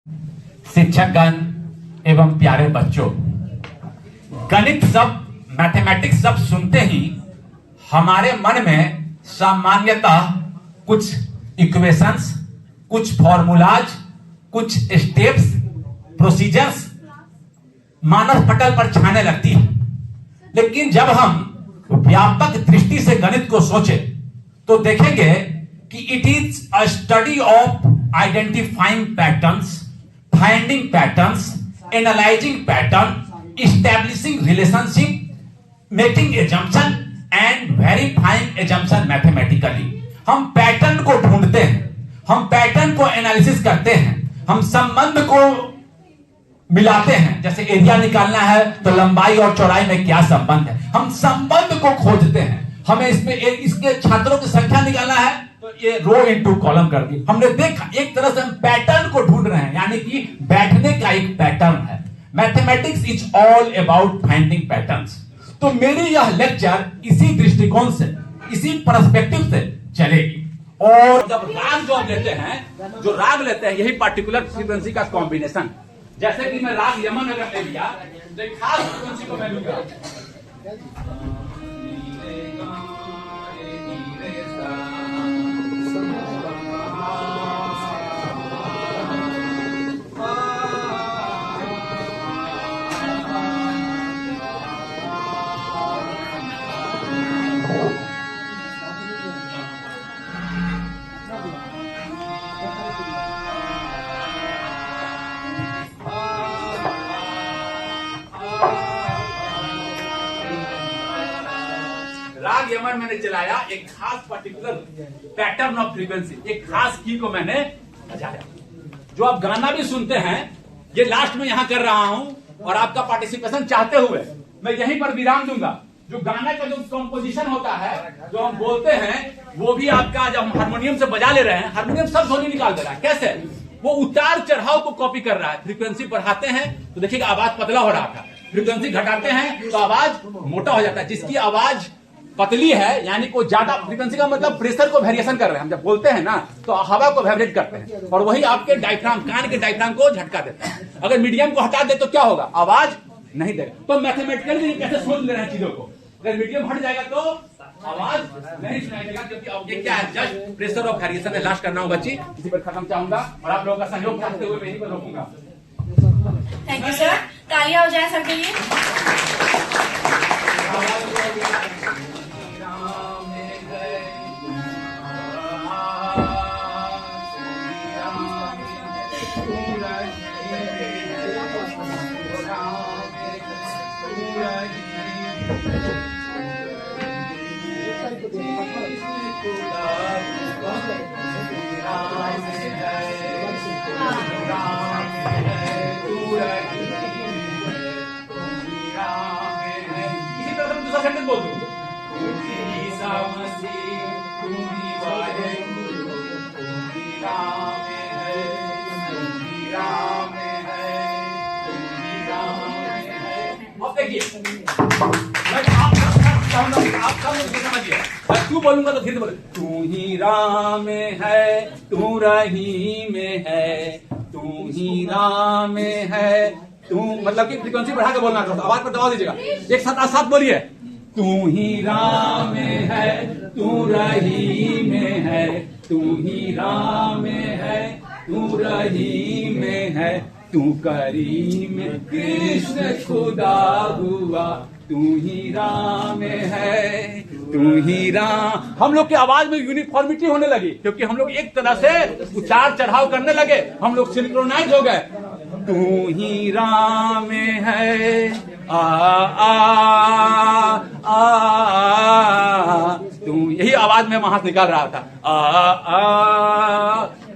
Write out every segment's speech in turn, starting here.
शिक्षकगण एवं प्यारे बच्चों, गणित शब्द मैथमेटिक्स शब्द सुनते ही हमारे मन में सामान्यतः कुछ इक्वेशंस, कुछ फॉर्मूलाज, कुछ स्टेप्स, प्रोसीजर्स मानव पटल पर छाने लगती है। लेकिन जब हम व्यापक दृष्टि से गणित को सोचें तो देखेंगे कि it is a study of identifying patterns, finding patterns, analysing pattern, establishing relationship, making assumption and verifying assumption mathematically। हम पैटर्न को ढूंढते हैं, हम पैटर्न को एनालिसिस करते हैं, हम संबंध को मिलाते हैं। जैसे एरिया निकालना है तो लंबाई और चौड़ाई में क्या संबंध है, हम संबंध को खोजते हैं। हमें इसमें इसके छात्रों की संख्या निकालना है तो ये रो इनटू कॉलम कर दी। हमने देखा एक तरह से हम पैटर्न को ढूंढ रहे हैं, यानी कि बैठने का एक पैटर्न है। Mathematics is all about finding patterns. तो मेरी यह लेक्चर इसी दृष्टिकोण से, इसी पर्सपेक्टिव से चलेगी। और जब राग जो लेते हैं, जो राग लेते हैं, यही पार्टिकुलर फ्रीक्वेंसी का कॉम्बिनेशन। जैसे कि मैं राग यमन अगर ले लिया तो एक खास फ्रीक्वेंसी को मैं लूंगा, राग यमन मैंने चलाया, एक खास पर्टिकुलर पैटर्न ऑफ फ्रीक्वेंसी, एक खास की को मैंने बजाया। जो आप गाना भी सुनते हैं, ये लास्ट में यहां कर रहा हूं और आपका पार्टिसिपेशन चाहते हुए मैं यहीं पर विराम दूंगा। जो गाना का जो कंपोजिशन होता है, जो हम बोलते हैं, वो भी आपका जब हम हारमोनियम से बजा ले रहे हैं, हारमोनियम सब ध्वनि निकाल दे रहा है। कैसे? वो उतार चढ़ाव को कॉपी कर रहा है। फ्रीक्वेंसी बढ़ाते हैं तो देखिएगा आवाज पतला हो रहा था, फ्रीक्वेंसी घटाते हैं तो आवाज मोटा हो जाता है। जिसकी आवाज पतली है, यानी को ज्यादा फ्रीक्वेंसी का मतलब प्रेशर को वेरिएशन कर रहे हैं। हम जब बोलते हैं ना तो हवा को वाइब्रेट करते हैं और वही आपके डायफ्राम, कान के डायफ्राम को झटका देता है। अगर मीडियम को हटा दे तो क्या होगा? आवाज नहीं देगा। तो मैथमेटिकली कैसे सोच ले रहे हैं चीजों को, अगर मीडियम हट जाएगा तो आवाज नहीं सुनाई देगा, क्योंकि ये क्या है? जस्ट प्रेशर ऑफ वेरिएशन है। लास्ट करना हो बच्ची, इसी पर खत्म चाहूंगा और आप लोगों का सहयोग चाहते हुए मैं यहीं पर रोकूंगा। थैंक यू सर, तालियां हो जाए सबके लिए। सेंटेंस बोल दूं, अब देखिए आप समझिए, तू बोलूंगा तो धीरे बोले। तू ही राम है, तू रहीम है, तू ही राम है, तू मतलब कि फ्रीक्वेंसी बढ़ा के बोलना चाहता, आवाज पर दबा दीजिएगा। एक साथ साथ बोलिए। तू ही राम है, तू रहीम है, तू ही राम है, तू रहीम है, तू करीम कृष्ण खुदा हुआ, तू ही राम है, तू ही राम। हम लोग की आवाज में यूनिफॉर्मिटी होने लगी, क्योंकि हम लोग एक तरह से उतार चढ़ाव करने लगे, हम लोग सिंक्रोनाइज हो गए। तू ही राम है, आ आ आ, आ तू, यही आवाज में वहां से निकाल रहा था। आ आ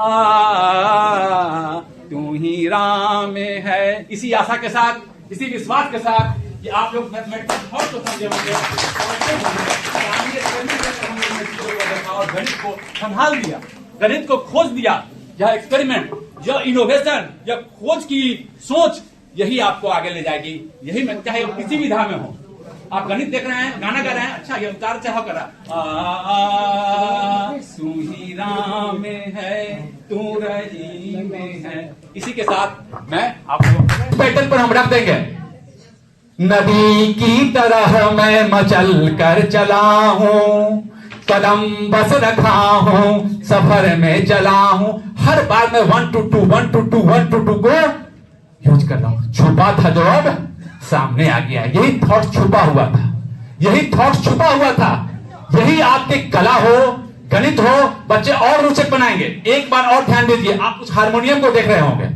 आ, तू ही राम है। इसी आशा के साथ, इसी विश्वास के साथ कि आप लोग मैथमेटिक्स बहुत तो समझे होंगे और गणित को संभाल दिया, गणित को खोज दिया। यह एक्सपेरिमेंट, यह इनोवेशन, यह खोज की सोच, यही आपको आगे ले जाएगी। यही मैं, चाहे किसी भी विधा में हो, आप गणित देख रहे हैं, गाना गा रहे हैं, अच्छा ये उतार चढ़ाव कर रहा, तू ही राम है, तू रहीम है, इसी के साथ मैं आप लोगों को पैटर्न पर हम रख देंगे। नदी की तरह मैं मचल कर चला हूं, कदम बस रखा हूं, सफर में चला हूं। हर बार मैं 1 to 2 1 to 2 1 to 2 को यूज कर रहा हूं। छुपा था जो अब सामने आ गया। यही थॉट छुपा हुआ था, यही थॉट छुपा हुआ था। यही आपके कला हो, गणित हो, बच्चे और रोचक बनाएंगे। एक बार और ध्यान दीजिए, आप उस हारमोनियम को देख रहे होंगे,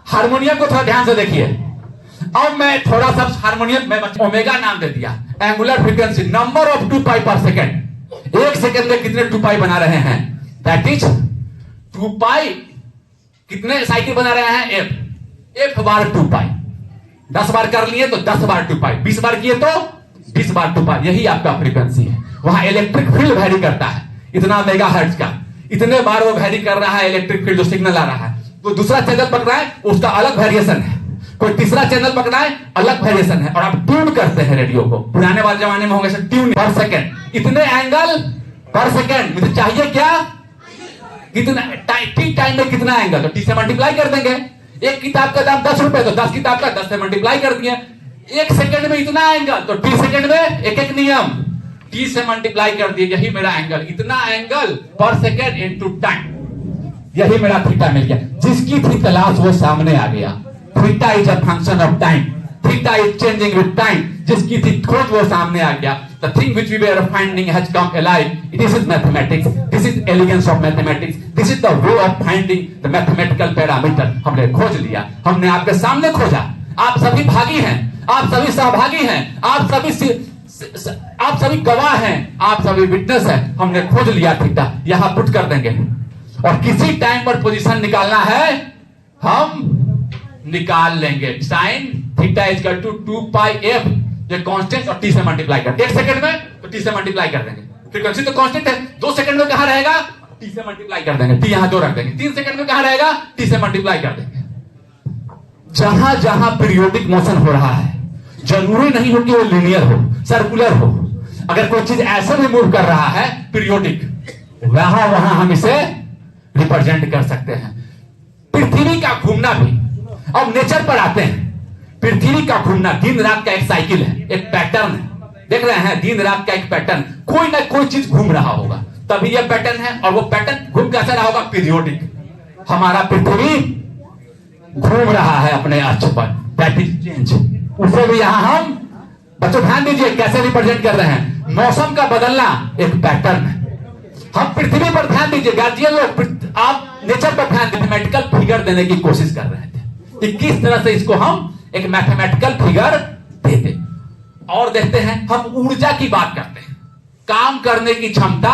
हारमोनियम को थोड़ा ध्यान से देखिए। अब मैं थोड़ा सा हारमोनियम में ओमेगा नाम दे दिया, एंगुलर फ्रीक्वेंसी, नंबर ऑफ 2 पाई पर सेकेंड। एक सेकेंड में कितने 2 पाई बना रहे हैं? दैट इज 2 पाई। कितने साइकिल बना रहे हैं? एफ बार 2 पाई। 10 बार कर लिए तो 10 बार 2 पाई, 20 बार किए तो 20 बार 2 पाई। यही आपका फ्रीक्वेंसी है। वहां इलेक्ट्रिक फील्ड वैरी करता है, इतना मेगा हर्ट्ज का, इतने बार वो वैरी कर रहा है इलेक्ट्रिक फील्ड, जो सिग्नल आ रहा है। तो दूसरा चैनल पकड़ा है, उसका अलग वेरिएशन है। कोई तीसरा चैनल पकड़ा है, अलग वेरिएशन है। और आप ट्यून करते हैं रेडियो को, पुराने वाले जमाने में होंगे ट्यून पर सेकेंड, इतने एंगल पर सेकेंड। मुझे चाहिए क्या? कितना ठीक टाइम में कितना एंगल, तो टी से मल्टीप्लाई कर देंगे। एक किताब का दाम 10 रुपए, तो 10 किताब का 10 से मल्टीप्लाई कर दिए। एक सेकंड में इतना एंगल, तो टी सेकंड में एक नियम, टी से मल्टीप्लाई कर दिए। यही मेरा एंगल, इतना एंगल पर सेकंड इनटू टाइम, यही मेरा थीटा मिल गया। जिसकी थी तलाश वो सामने आ गया। Theta is a function of time, theta is changing with time. जिसकी थी खोज वो सामने आ गया। The thing which we were finding has come alive. This is mathematics. This is elegance of mathematics. This is the way of finding the mathematical parameter. हमने खोज लिया, हमने आपके सामने खोजा। आप सभी भागी हैं, आप सभी सहभागी हैं, आप सभी गवाह हैं, आप सभी विटनेस हैं। हमने खोज लिया थीटा, यहां पुट कर देंगे। और किसी टाइम पर पोजीशन निकालना है, हम निकाल लेंगे। Sine theta is equal to 2 pi f, ये कांस्टेंट, और टी से मल्टीप्लाई कर। 1 सेकंड में तो टी से मल्टीप्लाई कर देंगे। फ्रीक्वेंसी तो कांस्टेंट है। 2 सेकंड में कहां रहेगा? टी से मल्टीप्लाई कर देंगे, टी यहां 2 रख देंगे। 3 सेकंड में कहां रहेगा? टी से मल्टीप्लाई कर देंगे। जहां जहां पीरियोडिक मोशन हो रहा है, जरूरी नहीं हो कि वो लीनियर हो, सर्कुलर हो। अगर कोई चीज ऐसे भी मूव कर रहा है पीरियोडिक, वहां वहां हम इसे रिप्रेजेंट कर सकते हैं। पृथ्वी का घूमना भी, अब नेचर पर आते हैं। पृथ्वी का घूमना दिन रात का एक साइकिल है, एक पैटर्न है। देख रहे हैं, दिन रात का एक पैटर्न, कोई ना कोई चीज घूम रहा होगा, तभी यह पैटर्न है। और वो पैटर्न घूम कैसे रहा होगा? पीरियोडिक। हमारा पृथ्वी घूम रहा है अपने अक्ष पर, दैट इज चेंज। उसे भी यहां हम, बच्चों ध्यान दीजिए कैसे रिप्रेजेंट कर रहे हैं। मौसम का बदलना एक पैटर्न है। हम पृथ्वी पर ध्यान दीजिए, गार्जियन लोग, आप नेचर पर ध्यान, मैथमेटिकल फिगर देने की कोशिश कर रहे थे कि किस तरह से इसको हम एक मैथमेटिकल फिगर देते। और देखते हैं, हम ऊर्जा की बात करते हैं, काम करने की क्षमता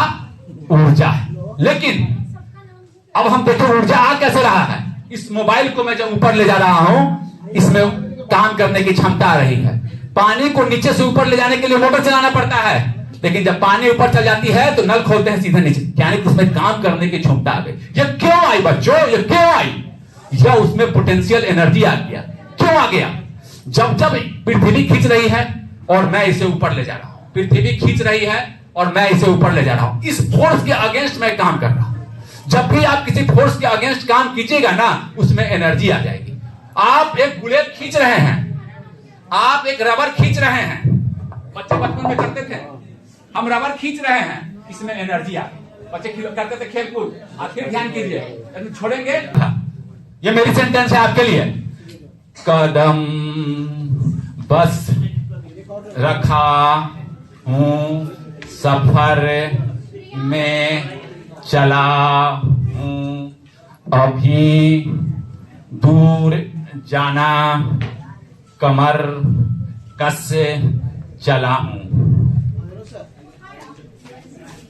ऊर्जा है। लेकिन अब हम देखते ऊर्जा आ कैसे रहा है। इस मोबाइल को मैं जब ऊपर ले जा रहा हूं, इसमें काम करने की क्षमता आ रही है। पानी को नीचे से ऊपर ले जाने के लिए मोटर चलाना पड़ता है, लेकिन जब पानी ऊपर चल जाती है तो नल खोलते हैं सीधे नीचे, यानी उसमें काम करने की क्षमता आ गई। ये क्यों आई बच्चों? ये क्यों आई? यह उसमें पोटेंशियल एनर्जी आ गया। क्यों आ गया? जब जब पृथ्वी खींच रही है और मैं इसे ऊपर ले जा रहा हूं, पृथ्वी खींच रही है और मैं इसे ऊपर ले जा रहा हूं, इस फोर्स के अगेंस्ट मैं काम कर रहा हूं। जब भी आप किसी फोर्स के अगेंस्ट काम कीजिएगा ना, उसमें एनर्जी आ जाएगी। आप एक बुलेट खींच रहे हैं, आप एक रबर खींच रहे हैं, बच्चे बचपन में करते थे, हम रबर खींच रहे हैं, इसमें एनर्जी आ गई। बच्चे करते थे खेल कूद, आप फिर ध्यान कीजिए, छोड़ेंगे। ये मेरी सेंटेंस है आपके लिए। कदम बस रखा हूं, सफर में चला हूं, अभी दूर जाना कमर कस चला हूं।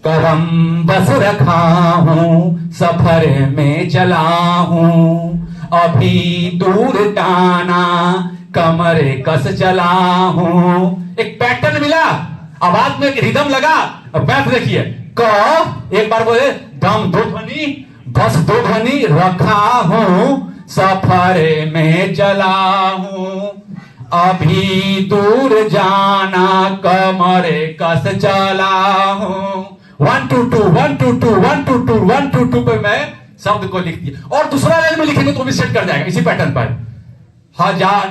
कदम बस रखा हूं, सफर में चला हूं, अभी दूर जाना कमर कस चला हूं। एक पैटर्न मिला, आवाज में एक रिदम लगा। अब बैठ देखिए, क एक बार बोले, दम 2 ध्वनि, बस 2 ध्वनि, रखा हूं, सफर में चला हूं, अभी दूर जाना कमर कस चला हूं। 1 to 2 1 to 2 1 to 2 1 to 2 पे मैं शब्द को लिख दिया और दूसरा लाइन में लिखेंगे तो भी सेट कर जाएगा इसी पैटर्न पर। हजार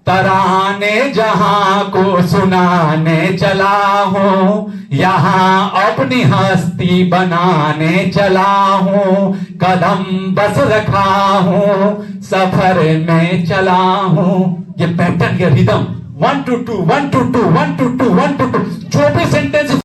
तराने जहां को सुनाने चला हूं, यहां अपनी हस्ती बनाने चला हूं, कदम बस रखा हूं, सफर में चला हूं। ये पैटर्न, ये rhythm 1 to 2 1 to 2 1 to 2 1 to 2, जो भी सेंटेंस